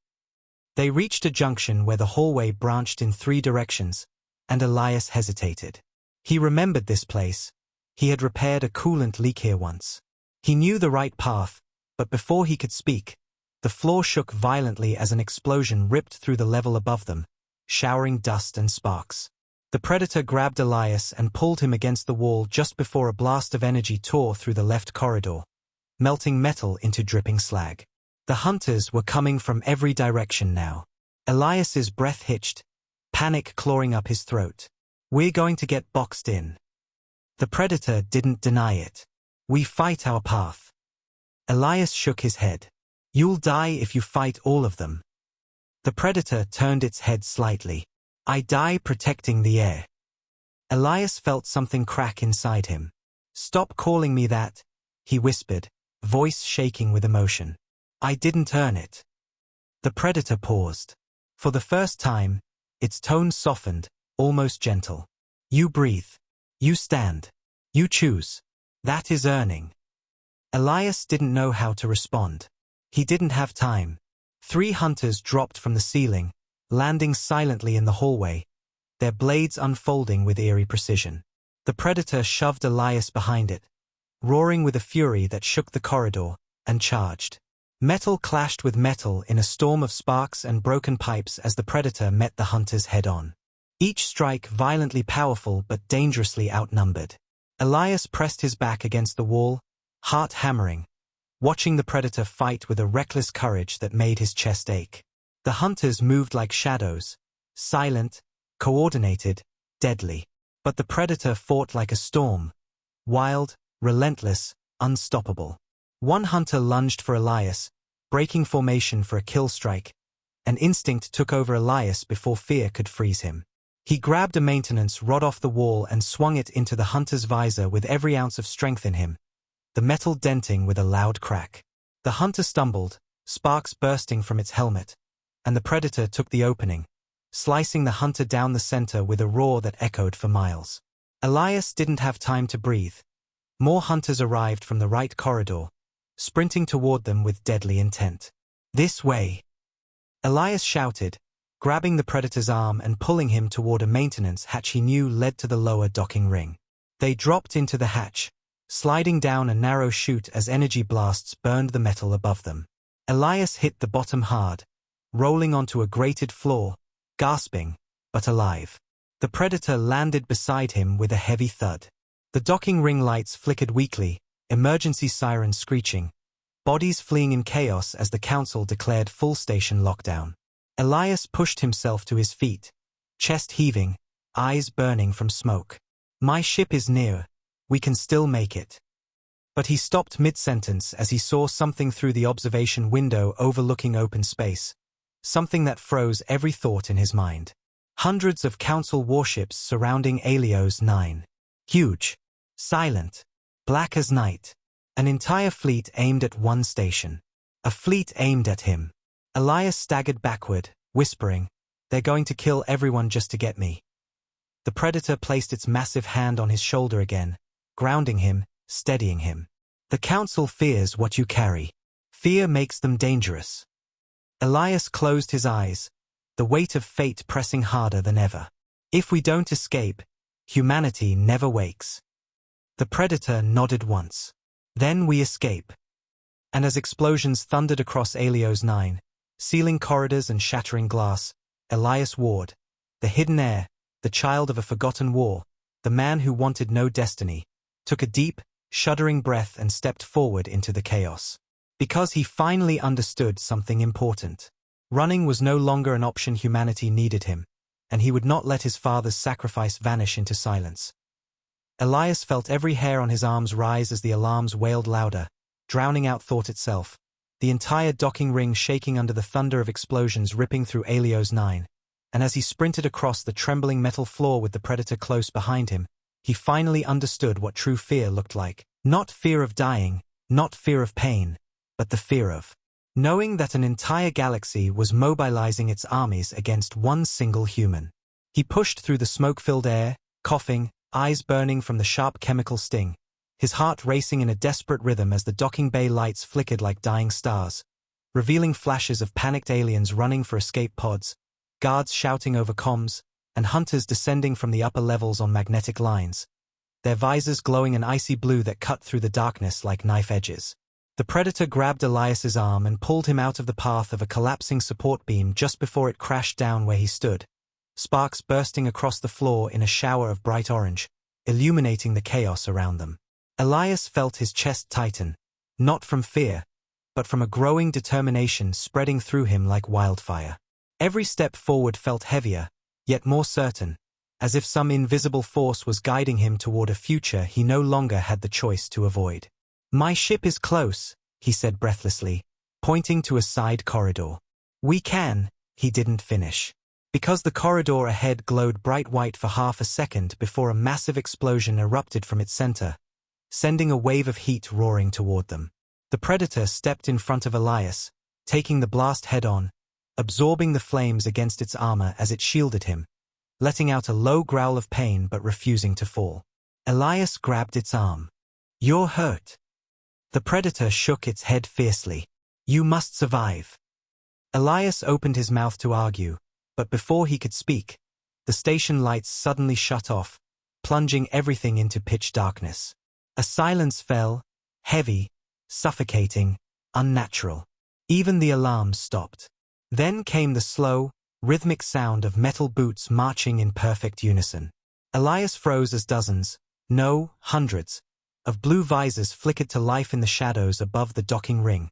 They reached a junction where the hallway branched in 3 directions, and Elias hesitated. He remembered this place. He had repaired a coolant leak here once. He knew the right path, but before he could speak, the floor shook violently as an explosion ripped through the level above them, showering dust and sparks. The Predator grabbed Elias and pulled him against the wall just before a blast of energy tore through the left corridor, melting metal into dripping slag. The hunters were coming from every direction now. Elias's breath hitched, panic clawing up his throat. "We're going to get boxed in." The Predator didn't deny it. "We fight our path." Elias shook his head. "You'll die if you fight all of them." The Predator turned its head slightly. "I die protecting the air." Elias felt something crack inside him. "Stop calling me that," he whispered, voice shaking with emotion. "I didn't earn it." The Predator paused. For the first time, its tone softened, almost gentle. "You breathe. You stand. You choose. That is earning." Elias didn't know how to respond. He didn't have time. 3 hunters dropped from the ceiling, landing silently in the hallway, their blades unfolding with eerie precision. The Predator shoved Elias behind it, roaring with a fury that shook the corridor, and charged. Metal clashed with metal in a storm of sparks and broken pipes as the Predator met the hunters head-on. Each strike violently powerful but dangerously outnumbered. Elias pressed his back against the wall, heart hammering, watching the Predator fight with a reckless courage that made his chest ache. The hunters moved like shadows, silent, coordinated, deadly. But the Predator fought like a storm, wild, relentless, unstoppable. One hunter lunged for Elias, breaking formation for a kill strike. An instinct took over Elias before fear could freeze him. He grabbed a maintenance rod off the wall and swung it into the hunter's visor with every ounce of strength in him, the metal denting with a loud crack. The hunter stumbled, sparks bursting from its helmet, and the Predator took the opening, slicing the hunter down the center with a roar that echoed for miles. Elias didn't have time to breathe. More hunters arrived from the right corridor, sprinting toward them with deadly intent. "This way!" Elias shouted, grabbing the Predator's arm and pulling him toward a maintenance hatch he knew led to the lower docking ring. They dropped into the hatch, sliding down a narrow chute as energy blasts burned the metal above them. Elias hit the bottom hard, rolling onto a grated floor, gasping, but alive. The Predator landed beside him with a heavy thud. The docking ring lights flickered weakly, emergency sirens screeching, bodies fleeing in chaos as the Council declared full station lockdown. Elias pushed himself to his feet, chest heaving, eyes burning from smoke. "My ship is near. We can still make it." But he stopped mid-sentence as he saw something through the observation window overlooking open space, something that froze every thought in his mind. Hundreds of Council warships surrounding Helios 9. Huge, silent, black as night. An entire fleet aimed at one station. A fleet aimed at him. Elias staggered backward, whispering, "They're going to kill everyone just to get me." The Predator placed its massive hand on his shoulder again, grounding him, steadying him. "The Council fears what you carry. Fear makes them dangerous." Elias closed his eyes, the weight of fate pressing harder than ever. "If we don't escape, humanity never wakes." The Predator nodded once. "Then we escape." And as explosions thundered across Helios 9, sealing corridors and shattering glass, Elias Ward, the hidden heir, the child of a forgotten war, the man who wanted no destiny, took a deep, shuddering breath and stepped forward into the chaos. Because he finally understood something important. Running was no longer an option. Humanity needed him, and he would not let his father's sacrifice vanish into silence. Elias felt every hair on his arms rise as the alarms wailed louder, drowning out thought itself, the entire docking ring shaking under the thunder of explosions ripping through Helios 9. And as he sprinted across the trembling metal floor with the Predator close behind him, he finally understood what true fear looked like. Not fear of dying, not fear of pain, but the fear of knowing that an entire galaxy was mobilizing its armies against one single human. He pushed through the smoke-filled air, coughing, eyes burning from the sharp chemical sting, his heart racing in a desperate rhythm as the docking bay lights flickered like dying stars, revealing flashes of panicked aliens running for escape pods, guards shouting over comms, and hunters descending from the upper levels on magnetic lines, their visors glowing an icy blue that cut through the darkness like knife edges. The Predator grabbed Elias's arm and pulled him out of the path of a collapsing support beam just before it crashed down where he stood, sparks bursting across the floor in a shower of bright orange, illuminating the chaos around them. Elias felt his chest tighten, not from fear, but from a growing determination spreading through him like wildfire. Every step forward felt heavier, yet more certain, as if some invisible force was guiding him toward a future he no longer had the choice to avoid. "My ship is close," he said breathlessly, pointing to a side corridor. "We can," he didn't finish, because the corridor ahead glowed bright white for half a second before a massive explosion erupted from its center, sending a wave of heat roaring toward them. The Predator stepped in front of Elias, taking the blast head-on, absorbing the flames against its armor as it shielded him, letting out a low growl of pain but refusing to fall. Elias grabbed its arm. "You're hurt." The Predator shook its head fiercely. "You must survive." Elias opened his mouth to argue, but before he could speak, the station lights suddenly shut off, plunging everything into pitch darkness. A silence fell, heavy, suffocating, unnatural. Even the alarms stopped. Then came the slow, rhythmic sound of metal boots marching in perfect unison. Elias froze as dozens, no, hundreds, of blue visors flickered to life in the shadows above the docking ring,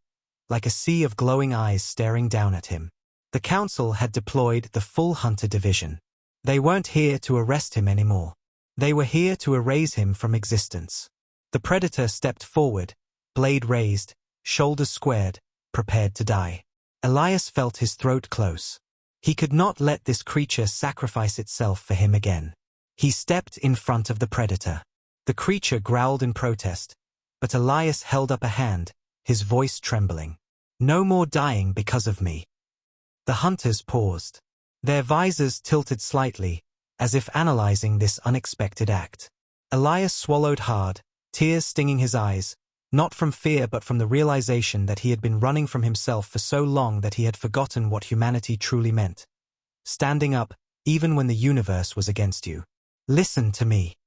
like a sea of glowing eyes staring down at him. The Council had deployed the full Hunter Division. They weren't here to arrest him anymore. They were here to erase him from existence. The Predator stepped forward, blade raised, shoulders squared, prepared to die. Elias felt his throat close. He could not let this creature sacrifice itself for him again. He stepped in front of the Predator. The creature growled in protest, but Elias held up a hand, his voice trembling. "No more dying because of me." The hunters paused. Their visors tilted slightly, as if analyzing this unexpected act. Elias swallowed hard, tears stinging his eyes, not from fear but from the realization that he had been running from himself for so long that he had forgotten what humanity truly meant. Standing up, even when the universe was against you. "Listen to me."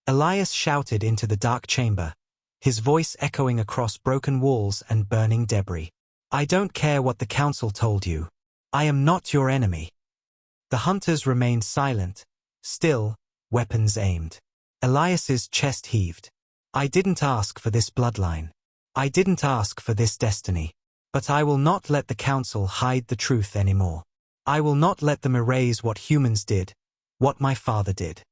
Elias shouted into the dark chamber, his voice echoing across broken walls and burning debris. "I don't care what the Council told you. I am not your enemy." The hunters remained silent, still, weapons aimed. Elias's chest heaved. "I didn't ask for this bloodline. I didn't ask for this destiny. But I will not let the Council hide the truth anymore. I will not let them erase what humans did, what my father did."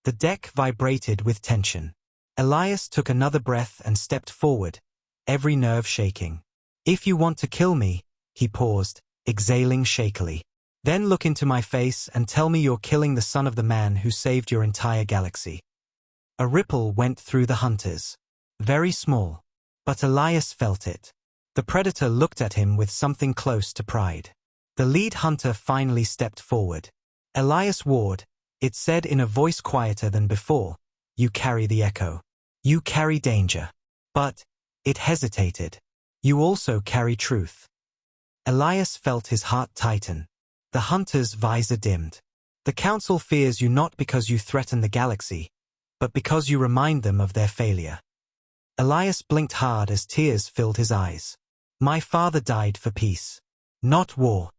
The deck vibrated with tension. Elias took another breath and stepped forward, every nerve shaking. "If you want to kill me," he paused, exhaling shakily, "then look into my face and tell me you're killing the son of the man who saved your entire galaxy." A ripple went through the hunters. Very small, but Elias felt it. The Predator looked at him with something close to pride. The lead hunter finally stepped forward. "Elias Ward," it said in a voice quieter than before, "you carry the echo. You carry danger. But," it hesitated, "you also carry truth." Elias felt his heart tighten. The hunter's visor dimmed. "The Council fears you not because you threaten the galaxy, but because you remind them of their failure." Elias blinked hard as tears filled his eyes. My father died for peace, not war.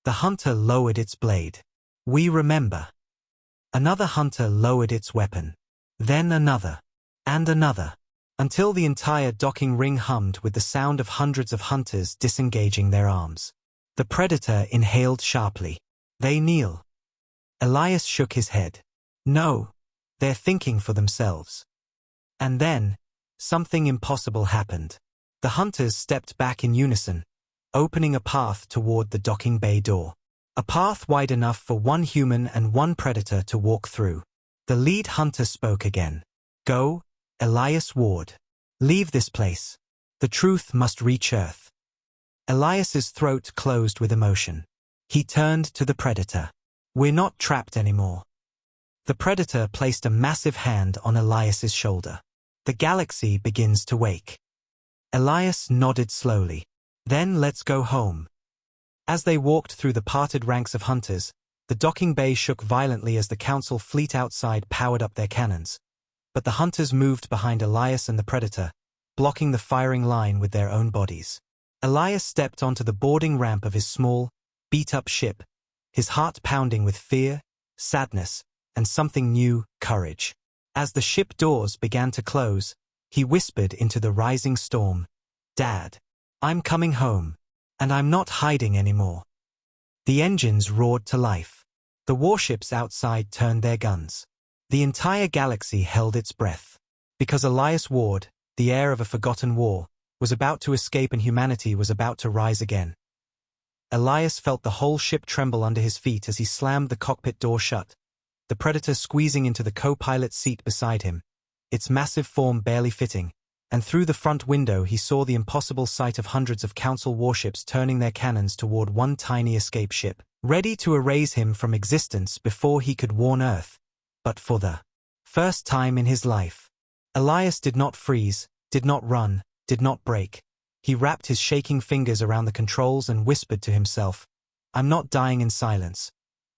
The hunter lowered its blade. We remember. Another hunter lowered its weapon. Then another. And another. Until the entire docking ring hummed with the sound of hundreds of hunters disengaging their arms. The predator inhaled sharply. They kneel. Elias shook his head. No. They're thinking for themselves. And then, something impossible happened. The hunters stepped back in unison, opening a path toward the docking bay door. A path wide enough for one human and one predator to walk through. The lead hunter spoke again. Go, Elias Ward. Leave this place. The truth must reach Earth. Elias's throat closed with emotion. He turned to the predator. We're not trapped anymore. The predator placed a massive hand on Elias's shoulder. The galaxy begins to wake. Elias nodded slowly. Then let's go home. As they walked through the parted ranks of hunters, the docking bay shook violently as the council fleet outside powered up their cannons. But the hunters moved behind Elias and the predator, blocking the firing line with their own bodies. Elias stepped onto the boarding ramp of his small, beat-up ship, his heart pounding with fear, sadness, and something new, courage. As the ship doors began to close, he whispered into the rising storm, Dad, I'm coming home, and I'm not hiding anymore. The engines roared to life. The warships outside turned their guns. The entire galaxy held its breath. Because Elias Ward, the heir of a forgotten war, was about to escape and humanity was about to rise again. Elias felt the whole ship tremble under his feet as he slammed the cockpit door shut, the predator squeezing into the co-pilot's seat beside him, its massive form barely fitting, and through the front window he saw the impossible sight of hundreds of council warships turning their cannons toward one tiny escape ship, ready to erase him from existence before he could warn Earth. But for the first time in his life, Elias did not freeze, did not run, did not break. He wrapped his shaking fingers around the controls and whispered to himself, I'm not dying in silence,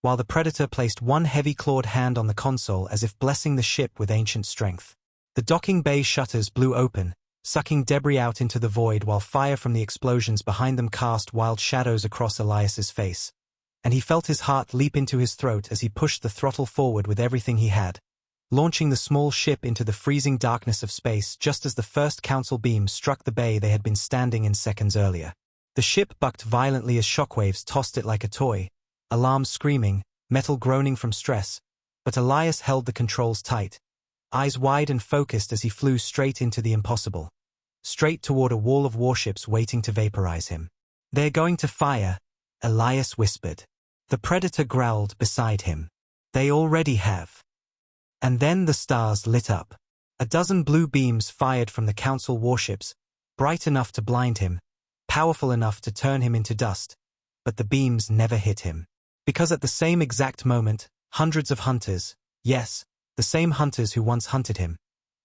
while the predator placed one heavy-clawed hand on the console as if blessing the ship with ancient strength. The docking bay shutters blew open, sucking debris out into the void while fire from the explosions behind them cast wild shadows across Elias's face. And he felt his heart leap into his throat as he pushed the throttle forward with everything he had, launching the small ship into the freezing darkness of space just as the first council beam struck the bay they had been standing in seconds earlier. The ship bucked violently as shockwaves tossed it like a toy, alarms screaming, metal groaning from stress, but Elias held the controls tight, eyes wide and focused as he flew straight into the impossible, straight toward a wall of warships waiting to vaporize him. They're going to fire, Elias whispered. The predator growled beside him. They already have. And then the stars lit up. A dozen blue beams fired from the council warships, bright enough to blind him, powerful enough to turn him into dust, but the beams never hit him. Because at the same exact moment, hundreds of hunters, yes, the same hunters who once hunted him,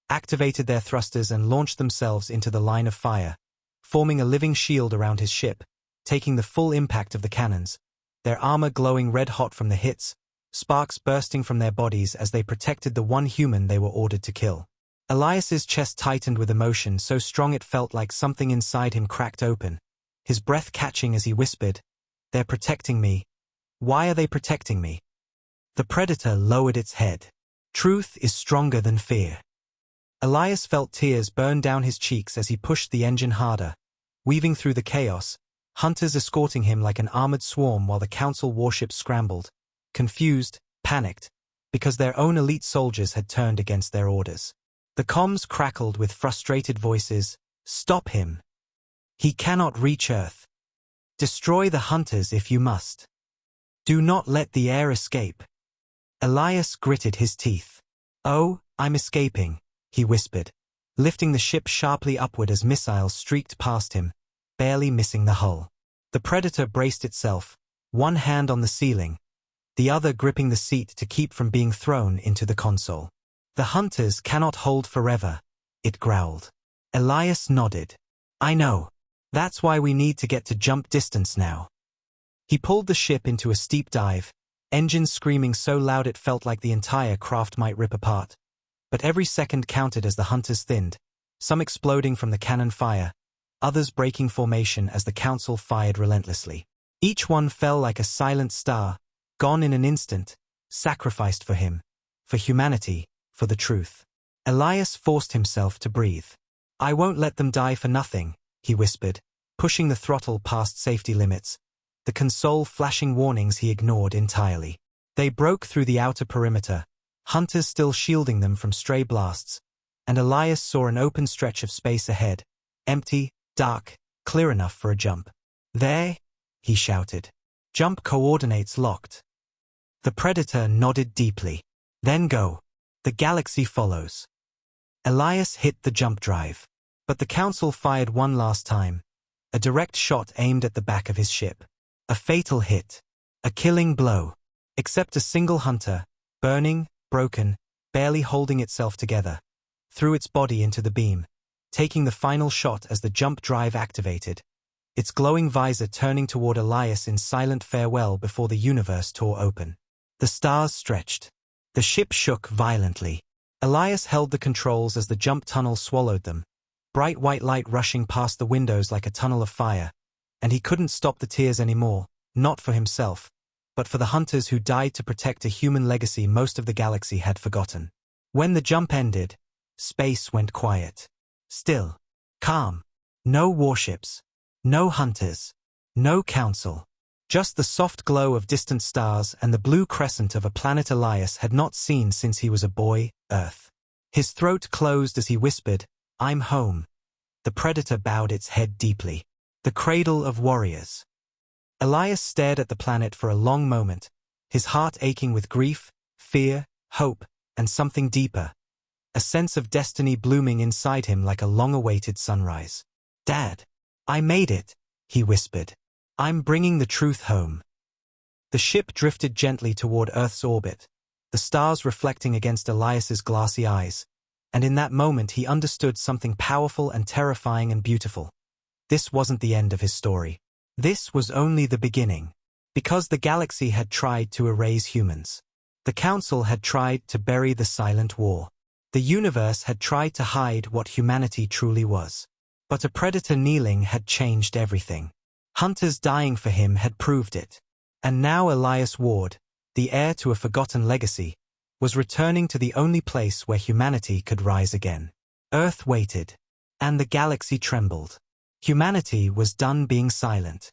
activated their thrusters and launched themselves into the line of fire, forming a living shield around his ship, taking the full impact of the cannons, their armor glowing red-hot from the hits, sparks bursting from their bodies as they protected the one human they were ordered to kill. Elias's chest tightened with emotion so strong it felt like something inside him cracked open, his breath catching as he whispered, They're protecting me. Why are they protecting me? The predator lowered its head. Truth is stronger than fear. Elias felt tears burn down his cheeks as he pushed the engine harder, weaving through the chaos, hunters escorting him like an armored swarm while the council warships scrambled, confused, panicked, because their own elite soldiers had turned against their orders. The comms crackled with frustrated voices, Stop him. He cannot reach Earth. Destroy the hunters if you must. Do not let the air escape. Elias gritted his teeth. Oh, I'm escaping, he whispered, lifting the ship sharply upward as missiles streaked past him, barely missing the hull. The predator braced itself, one hand on the ceiling, the other gripping the seat to keep from being thrown into the console. The hunters cannot hold forever, it growled. Elias nodded. I know. That's why we need to get to jump distance now. He pulled the ship into a steep dive, engines screaming so loud it felt like the entire craft might rip apart. But every second counted as the hunters thinned, some exploding from the cannon fire, others breaking formation as the Council fired relentlessly. Each one fell like a silent star, gone in an instant, sacrificed for him, for humanity, for the truth. Elias forced himself to breathe. "I won't let them die for nothing," he whispered, pushing the throttle past safety limits, the console flashing warnings he ignored entirely. They broke through the outer perimeter, hunters still shielding them from stray blasts, and Elias saw an open stretch of space ahead, empty, dark, clear enough for a jump. "There," he shouted. "Jump coordinates locked." The Predator nodded deeply. "Then go. The galaxy follows." Elias hit the jump drive. But the Council fired one last time, a direct shot aimed at the back of his ship. A fatal hit. A killing blow. Except a single hunter, burning, broken, barely holding itself together, threw its body into the beam, taking the final shot as the jump drive activated, its glowing visor turning toward Elias in silent farewell before the universe tore open. The stars stretched. The ship shook violently. Elias held the controls as the jump tunnel swallowed them, bright white light rushing past the windows like a tunnel of fire, and he couldn't stop the tears anymore, not for himself, but for the hunters who died to protect a human legacy most of the galaxy had forgotten. When the jump ended, space went quiet. Still. Calm. No warships. No hunters. No Council. Just the soft glow of distant stars and the blue crescent of a planet Elias had not seen since he was a boy, Earth. His throat closed as he whispered, "I'm home." The Predator bowed its head deeply. The cradle of warriors. Elias stared at the planet for a long moment, his heart aching with grief, fear, hope, and something deeper. A sense of destiny blooming inside him like a long-awaited sunrise. "Dad, I made it," he whispered. "I'm bringing the truth home." The ship drifted gently toward Earth's orbit, the stars reflecting against Elias's glassy eyes, and in that moment he understood something powerful and terrifying and beautiful. This wasn't the end of his story. This was only the beginning. Because the galaxy had tried to erase humans. The Council had tried to bury the silent war. The universe had tried to hide what humanity truly was. But a Predator kneeling had changed everything. Hunters dying for him had proved it. And now Elias Ward, the heir to a forgotten legacy, was returning to the only place where humanity could rise again. Earth waited. And the galaxy trembled. Humanity was done being silent.